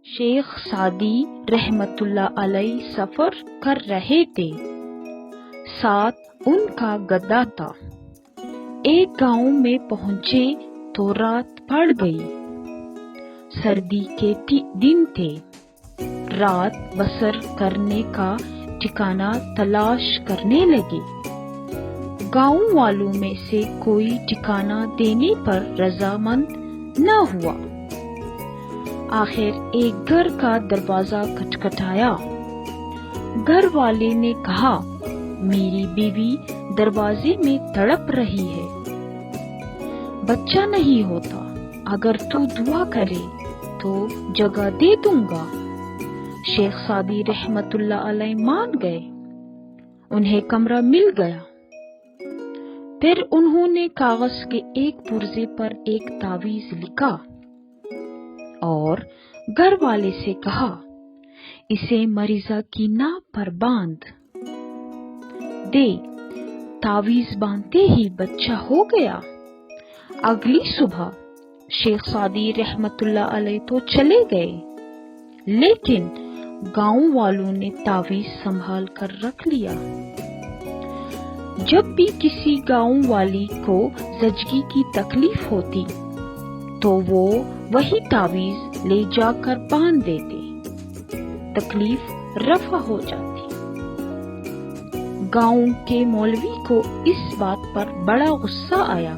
شیخ Saadi رحمت اللہ علیہ سفر کر رہے تھے، ساتھ ان کا گدا تھا۔ ایک گاؤں میں پہنچے تو رات پڑ گئی۔ سردی کے دن تھے۔ رات بسر کرنے کا ٹھکانہ تلاش کرنے لگے۔ گاؤں والوں میں سے کوئی ٹھکانہ دینے پر رضامند نہ ہوا۔ آخر ایک گھر کا دروازہ کھٹکھٹایا۔ گھر والے نے کہا، میری بیوی دروازے میں تڑپ رہی ہے، بچہ نہیں ہوتا، اگر تو دعا کرے تو جگہ دے دوں گا۔ شیخ سعدی رحمت اللہ علیہ مان گئے۔ انہیں کمرہ مل گیا۔ پھر انہوں نے کاغذ کے ایک پرزے پر ایک تعویذ لکھا اور گھر والے سے کہا، اسے مریضہ کی ناک پر باندھ دے۔ تعویذ باندھتے ہی بچہ ہو گیا۔ اگلی صبح شیخ سعدی رحمت اللہ علیہ تو چلے گئے، لیکن گاؤں والوں نے تعویذ سنبھال کر رکھ لیا۔ جب بھی کسی گاؤں والی کو زچگی کی تکلیف ہوتی تو وہ وہی تعویذ لے جا کر باندھ دیتے، تکلیف رفع ہو جاتی۔ گاؤں کے مولوی کو اس بات پر بڑا غصہ آیا۔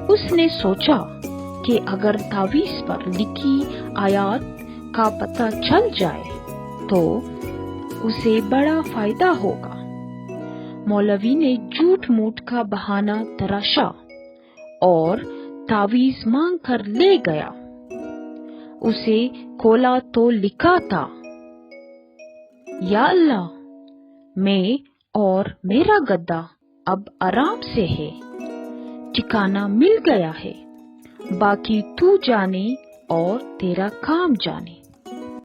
اس نے سوچا کہ اگر تعویذ پر لکھی آیات کا پتہ چل جائے تو اسے بڑا فائدہ ہوگا۔ مولوی نے جھوٹ موٹ کا بہانہ تراشا اور تعویذ مانگ کر لے گیا۔ اسے کھولا تو لکھا تھا، یا اللہ، میں اور میرا گدا اب آرام سے ہے، ٹھکانہ مل گیا ہے، باقی تو جانے اور تیرا کام جانے۔